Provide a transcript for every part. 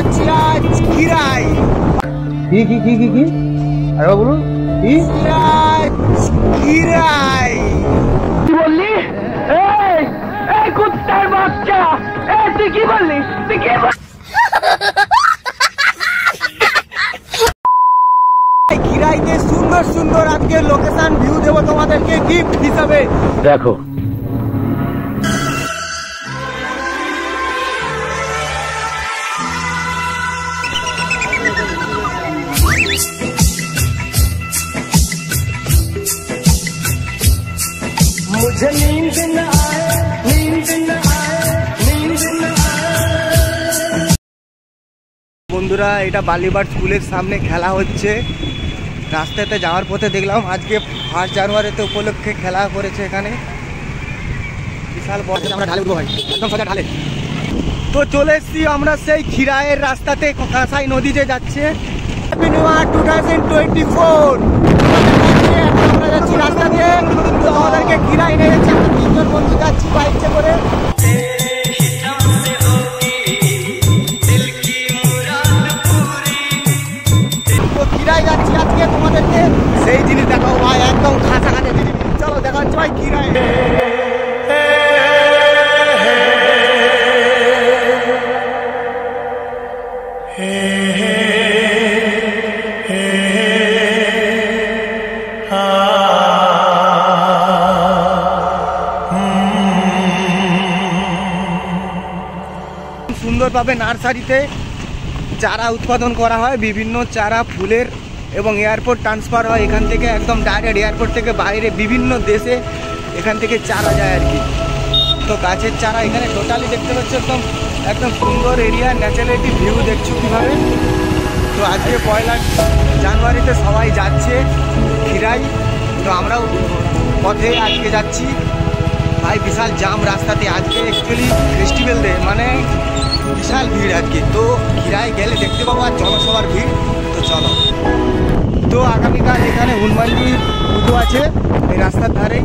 যাচ্ছি আজ খিরাই। কি কি কি কি কি আরে বলুন কি খিরাই কি বললি? এই কুত্তার বাচ্চা, তুই কি বললি? তুই কি খিরাইতে সুন্দর সুন্দর আজকে লোকেশন ভিউ দেবো তোমাদেরকে গিফট হিসাবে। দেখো मुझे नींद न आए, नींद न आए, नींद न आए। বন্ধুরা এটা বালিবাট স্কুলের সামনে খেলা হচ্ছে। রাস্তাতে যাওয়ার পথে দেখলাম আজকে 1 জানুয়ারিতে উপলক্ষে খেলা করেছে এখানে। বিশাল বড় আমরা ঢালে উঠবো ভাই, একদম সোজা ঢালে। তো চলে এসছি আমরা সেই খিরাইয়ের রাস্তাতে, কাঁসাই নদী যে যাচ্ছে। Happy new year 2024। আমরা যাচ্ছি রাস্তা দিয়ে, তো আমাদেরকে খিরাই নিয়ে যাচ্ছে। আমরা 3 জন বন্ধু যাচ্ছি বাইকে করে। তো খিরাই যাচ্ছি আজকে, তোমাদেরকে সেই জিনিস দেখাবো ভাই, একদম খাঁচা খাঁচা জিনিস। চলো দেখা হচ্ছে ভাই খিরাই। সুন্দরভাবে নার্সারিতে চারা উৎপাদন করা হয়, বিভিন্ন চারা ফুলের, এবং এয়ারপোর্ট ট্রান্সফার হয় এখান থেকে, একদম ডাইরেক্ট এয়ারপোর্ট থেকে বাইরে বিভিন্ন দেশে এখান থেকে চারা যায় আর কি। তো গাছের চারা এখানে টোটালি দেখতে পাচ্ছ, একদম একদম সুন্দর এরিয়া, ন্যাচারালিটি ভিউ দেখছো কীভাবে। তো আজকে 1 জানুয়ারিতে সবাই যাচ্ছে খিরাই, তো আমরাও পথে আজকে যাচ্ছি ভাই। বিশাল জাম রাস্তাতে আজকে, অ্যাকচুয়ালি ফেস্টিভ্যাল ডে, মানে বিশাল ভিড় আজকে। তো খিরাই গেলে দেখতে পাবো আর জনসভার ভিড়। তো চলো। তো আগামীকাল এখানে হনুমানজির পুজো আছে এই রাস্তার ধারেই।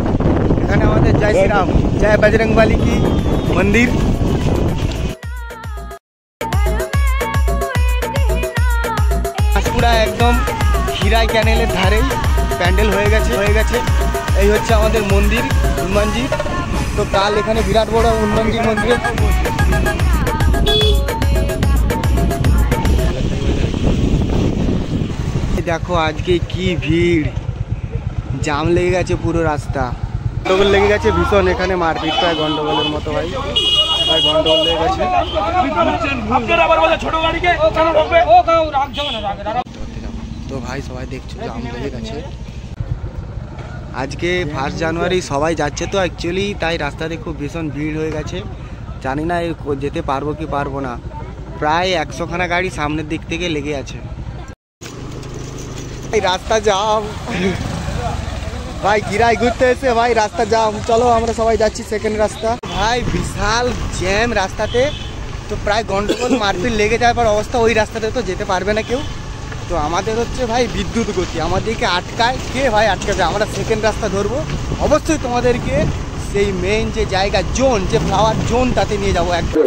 এখানে আমাদের জয় শ্রীরাম, জয় বজরংবলী কি মন্দির। পুরা একদম খিরাই ক্যানেলের ধারেই প্যান্ডেল হয়ে গেছে। এই হচ্ছে আমাদের মন্দির হনুমানজি। তো কাল এখানে বিরাট বড় হনুমানজির মন্দির। দেখো আজকে কি ভিড়, জাম লেগে গেছে পুরো রাস্তা, গন্ডগোল লেগে গেছে ভীষণ। এখানে মারপিট প্রায় গন্ডগোলের মতো ভাই, গন্ডগোল লেগে গেছে। তো ভাই সবাই দেখছো জাম লেগে গেছে। আজকে 1 জানুয়ারি সবাই যাচ্ছে, তো অ্যাকচুয়ালি তাই রাস্তাতে খুব ভীষণ ভিড় হয়ে গেছে। জানি না যেতে পারবো কি পারবো না। প্রায় 100 খানা গাড়ি সামনের দিক থেকে লেগে আছে। এই রাস্তা জাম ভাই, খিরাই ঘুরতে এসে ভাই রাস্তা জাম। চলো আমরা সবাই যাচ্ছি সেকেন্ড রাস্তা। ভাই বিশাল জ্যাম রাস্তাতে, তো প্রায় গন্ডগোল মারপিট লেগে যাওয়ার পর অবস্থা, ওই রাস্তাতে তো যেতে পারবে না কেউ। তো আমাদের হচ্ছে ভাই বিদ্যুৎ গতি, আমাদেরকে আটকায় কে ভাই আটকাবে। আমরা সেকেন্ড রাস্তা ধরবো, অবশ্যই তোমাদেরকে সেই মেইন যে জায়গা জোন, যে ফ্লাওয়ার জোন, তাতে নিয়ে যাবো একদম।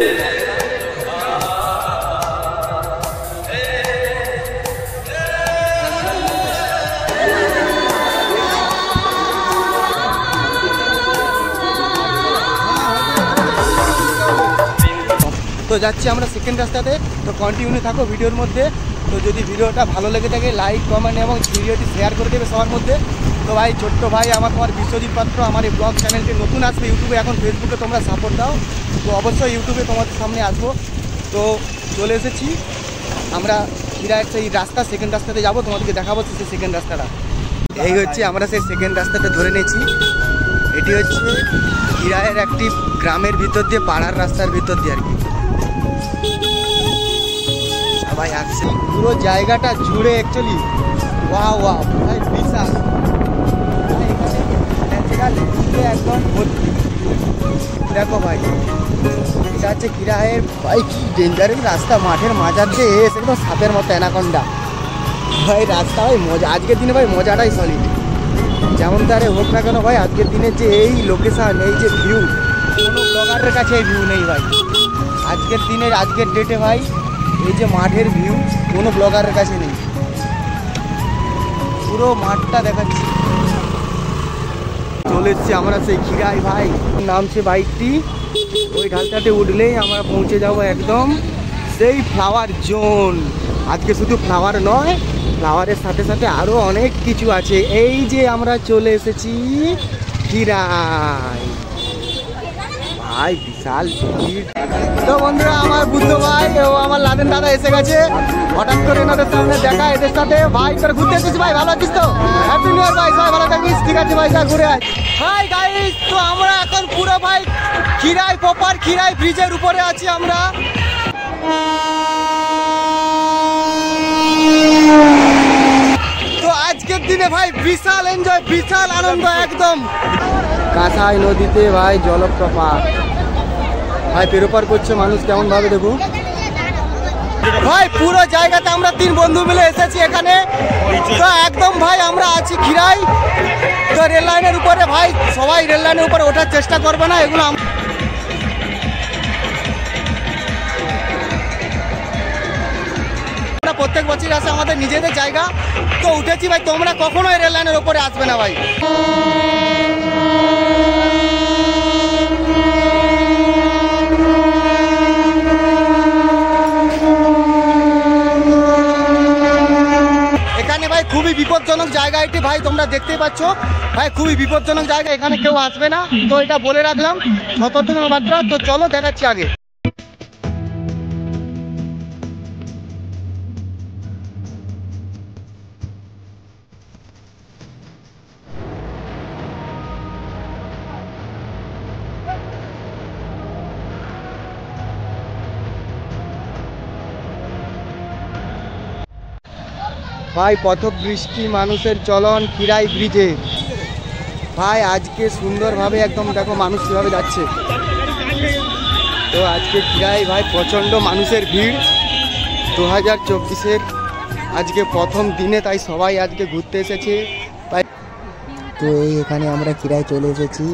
তো যাচ্ছি আমরা সেকেন্ড রাস্তাতে। তো কন্টিনিউ থাকো ভিডিওর মধ্যে। তো যদি ভিডিওটা ভালো লেগে থাকে লাইক কমেন্ট এবং ভিডিওটি শেয়ার করে দেবে সবার মধ্যে। তো ভাই ছোট্ট ভাই আমার বিশ্বজিৎ পাত্র, আমার এই ব্লগ চ্যানেলটি নতুন আসবে ইউটিউবে, এখন ফেসবুকে তোমরা সাপোর্ট দাও। তো অবশ্যই ইউটিউবে তোমাদের সামনে আসবো। তো চলে এসেছি আমরা খিরাইয়ের সেই রাস্তা, সেকেন্ড রাস্তাতে যাবো, তোমাদেরকে দেখাবো সেই সেকেন্ড রাস্তাটা। এই হচ্ছে আমরা সেই সেকেন্ড রাস্তাটা ধরে নিয়েছি। এটি হচ্ছে খিরাইয়ের একটি গ্রামের ভিতর দিয়ে, পাড়ার রাস্তার ভিতর দিয়ে আর কি সবাই আসছে। পুরো জায়গাটা জুড়ে অ্যাকচুয়ালি ওয়াও ভাই বিশাল। একদম ভর্তি। দেখো ভাই এটা হচ্ছে খিরাইয়ের ভাই কি ডেঞ্জারাস রাস্তা, মাঠের মাঝার দিয়ে এসে একদম সাপের মতো অ্যানাকন্ডা ভাই রাস্তা। ভাই মজা, আজকের দিনে ভাই মজাটাই সলিড। যেমন তারে হোক না কেন ভাই, আজকের দিনে যে এই লোকেশান, এই যে ভিউ, কোনো ব্লগারের কাছে এই ভিউ নেই ভাই। আজকের দিনের, আজকের ডেটে ভাই এই যে মাঠের ভিউ কোনো ব্লগারের কাছে নেই, পুরো মাঠটা দেখাচ্ছি। চলে এসছি আমরা সেই খিরাই ভাই, নামছে বাইকটি, ওই ঢালটাতে উঠলেই আমরা পৌঁছে যাব একদম সেই ফ্লাওয়ার জোন। আজকে শুধু ফ্লাওয়ার নয়, ফ্লাওয়ারের সাথে সাথে আরও অনেক কিছু আছে। এই যে আমরা চলে এসেছি খিরাই ভাই, বিশাল ভিড়। তো বন্ধুরা, আমার বুদ্ধ ভাই ও আমার লাদেন দাদা এসে গেছে। হঠাৎ করে এনাদের সামনে দেখা, এদের সাথে ভাই তোরা ঘুরতে এসেছিস ভাই, ভালো আছিস তো? হ্যাপি নিউ ইয়ার ভাই, সবাই ভালো থাকিস। ঠিক আছে ভাই, যা ঘুরে আয়। হাই গাইস, তো আমরা এখন পুরো ভাই খিরাই প্রপার খিরাই ব্রিজের উপরে আছি আমরা। তো আজকের দিনে ভাই বিশাল এনজয়, বিশাল আনন্দ একদম। কাঁসাই নদীতে ভাই জলপ্রপাত ভাই পেরোপার করছে মানুষ কেমন ভাবে দেখো ভাই। পুরো জায়গাতে আমরা 3 বন্ধু মিলে এসেছি এখানে। তো একদম ভাই আমরা আছি খিরাই, তো রেল লাইনের উপরে ভাই, সবাই রেল লাইনের উপরে ওঠার চেষ্টা করবে না, এগুলো প্রত্যেক বছর আসে আমাদের নিজেদের জায়গা, তো উঠেছি ভাই। তোমরা কখনোই রেল লাইনের উপরে আসবে না ভাই। এখানে ভাই খুবই বিপজ্জনক জায়গা এটি ভাই, তোমরা দেখতেই পাচ্ছ ভাই, খুবই বিপজ্জনক জায়গা, এখানে কেউ আসবে না। তো এটা বলে রাখলাম সতর্কতার মাত্রা। তো চলো দেখাচ্ছি আগে। ভাই পথক বৃষ্টি মানুষের চলন খিরাই ব্রিজে ভাই, আজকে সুন্দরভাবে একদম দেখো মানুষ কীভাবে যাচ্ছে। তো আজকে খিরাই ভাই প্রচণ্ড মানুষের ভিড় 2024-এর আজকে প্রথম দিনে, তাই সবাই আজকে ঘুরতে এসেছে তাই। তো এখানে আমরা খিরাই চলে এসেছি।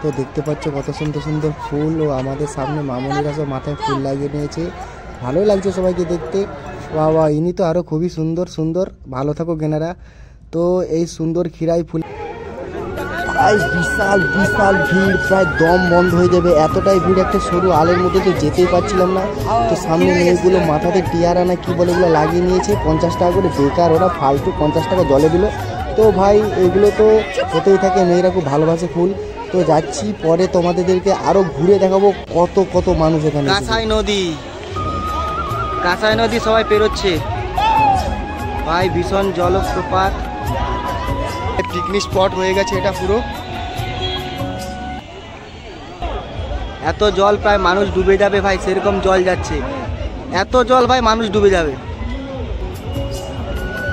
তো দেখতে পাচ্ছ কত সুন্দর সুন্দর ফুল, ও আমাদের সামনে মামনিরা সব মাথায় ফুল লাগিয়ে নিয়েছে, ভালোই লাগছে সবাইকে দেখতে। বাবা, ইনি তো আরও খুবই সুন্দর সুন্দর, ভালো থাকো গেনারা। তো এই সুন্দর খিরাই ফুল ভাই বিশাল বিশাল ভিড়, প্রায় দম বন্ধ হয়ে যাবে এতটাই ভিড়। একটা সরু আলের মধ্যে তো যেতেই পারছিলাম না। তো সামনে মেয়েগুলো মাথাতে টিয়ারা না কি বলে এগুলো লাগিয়ে নিয়েছে, 50 টাকা করে, বেকার ওরা ফালতু 50 টাকা জলে দিল। তো ভাই এগুলো তো হতেই থাকে, মেয়েরা খুব ভালোবাসে ফুল। তো যাচ্ছি, পরে তোমাদেরকে আরও ঘুরে দেখাবো কত কত মানুষ এখানে। কাঁসাই নদী, কাঁসাই নদী সবাই পেরোচ্ছে ভাই, ভীষণ জলপ্রপাত, পিকনিক স্পট হয়ে গেছে এটা পুরো। এত জল প্রায় মানুষ ডুবে যাবে ভাই, সেরকম জল যাচ্ছে, এত জল ভাই মানুষ ডুবে যাবে।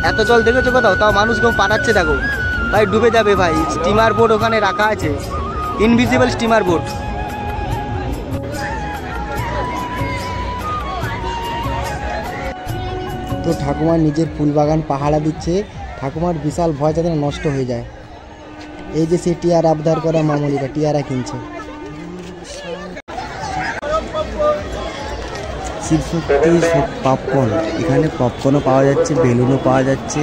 এত জল দেখেছো কোথাও? তাও মানুষ কেউ পাঠাচ্ছে দেখো ভাই, ডুবে যাবে ভাই। স্টিমার বোট ওখানে রাখা আছে, ইনভিজিবল স্টিমার বোট। তো ঠাকুমার নিজের ফুল বাগান পাহারা দিচ্ছে, ঠাকুমার বিশাল ভয় যাতে নষ্ট হয়ে যায়। এই যে সে টিয়ার আবদার করা মামুলিরা টিয়ারা কিনছে। শিবশক্তি পপকর্ন, এখানে পপকর্নও পাওয়া যাচ্ছে, বেলুনও পাওয়া যাচ্ছে,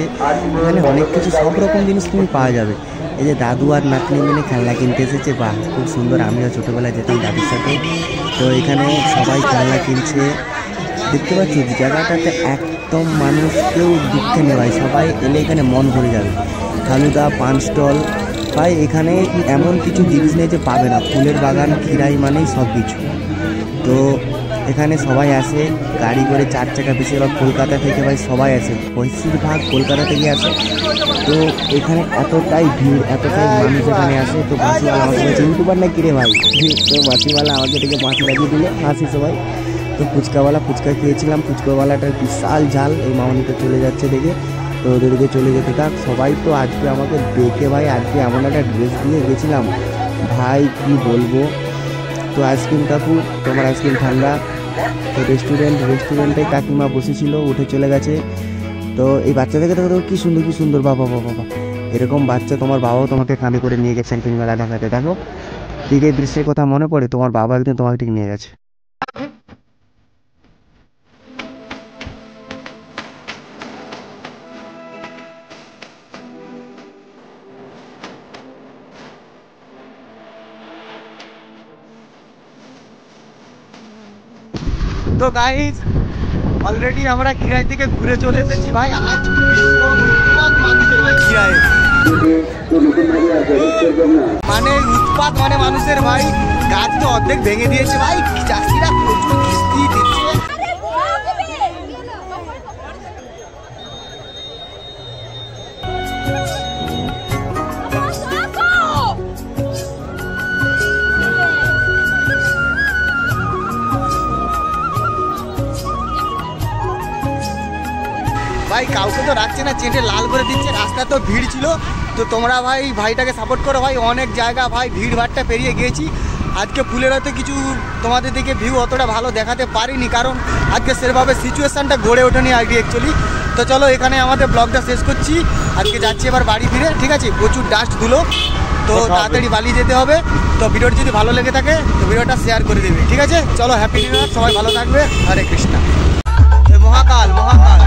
এখানে অনেক কিছু সব রকম জিনিস তুমি পাওয়া যাবে। এই যে দাদু আর নাতনি মিলে খেলনা কিনতে এসেছে, বাহ খুব সুন্দর। আমিও ছোটোবেলায় যেতাম দাদুর সাথে। তো এখানে সবাই খেলনা কিনছে, দেখতে পাচ্ছি জায়গাটাতে একদম মানুষ কেউ দুঃখে নেই ভাই, সবাই এলে এখানে মন ভরে যাবে। ফালুদা, পান স্টল ভাই, এখানে এমন কিছু জিনিস নেই যে পাবে না। ফুলের বাগান খিরাই মানেই সব কিছু। তো এখানে সবাই আসে গাড়ি করে, 4 চাকা, বেশিরভাগ কলকাতা থেকে ভাই সবাই আসে, বেশিরভাগ কলকাতা থেকে আসে। তো এখানে এতটাই ভিড়, এতটাই মানুষ এখানে আসে। তো বাসিওয়ালা আমাকে বলছে ইউটিউবার না কিরে ভাই, তো বাসিওয়ালা আমাকে থেকে বাঁশি লাগিয়ে দিল, হাসি সবাই। তো ফুচকাওয়ালা, ফুচকা খেয়েছিলাম, ফুচকাওয়ালাটার বিশাল ঝাল। এই মামনিটা চলে যাচ্ছে দেখে, তো ওদেরকে চলে যেতে থাক। সবাই তো আজকে আমাকে দেখে ভাই, আজকে এমন একটা ড্রেস দিয়ে গেছিলাম ভাই কি বলবো। তো আইসক্রিম কাকু, তোমার আইসক্রিম ঠান্ডা। তো রেস্টুরেন্টে কাকিমা বসেছিল, উঠে চলে গেছে। তো এই বাচ্চাদেরকে দেখো কি সুন্দর কি সুন্দর, বাবা বাবা বাবা, এরকম বাচ্চা তোমার বাবাও তোমাকে কাঁধে করে নিয়ে গেছে ক্যাম্পিং মেলা দেখাতে। দেখো ঠিক এই দৃশ্যের কথা মনে পড়ে, তোমার বাবা একদিন তোমাকে ঠিক নিয়ে গেছে। তো গাইস অলরেডি আমরা খিরাই থেকে ঘুরে চলে এসেছি ভাই। আজ খিরাই মানে উৎপাত মানে মানুষের ভাই, গাছ তো অর্ধেক ভেঙে দিয়েছে ভাই, চাষিরা প্রচুর কিস্তি দিচ্ছে। ভাই কাউকে তো রাখছে না, চেটে লাল করে দিচ্ছে, রাস্তা তো ভিড় ছিল। তো তোমরা ভাই ভাইটাকে সাপোর্ট করো ভাই, অনেক জায়গা ভাই ভিড় ভাড়টা পেরিয়ে গিয়েছি। আজকে ফুলের হয়তো কিছু তোমাদের দিকে ভিউ অতটা ভালো দেখাতে পারিনি, কারণ আজকে সেভাবে সিচুয়েশানটা গড়ে ওঠেনি আইডি অ্যাকচুয়ালি। তো চলো এখানে আমাদের ব্লগটা শেষ করছি, আজকে যাচ্ছি এবার বাড়ি ফিরে, ঠিক আছে? প্রচুর ডাস্ট ধুলো, তো তাড়াতাড়ি বালি যেতে হবে। তো ভিডিওটি যদি ভালো লেগে থাকে তো ভিডিওটা শেয়ার করে দেবে, ঠিক আছে? চলো হ্যাপি নিউ ইয়ার, সবাই ভালো থাকবে, হরে কৃষ্ণা। মহাকাল মহাকাল।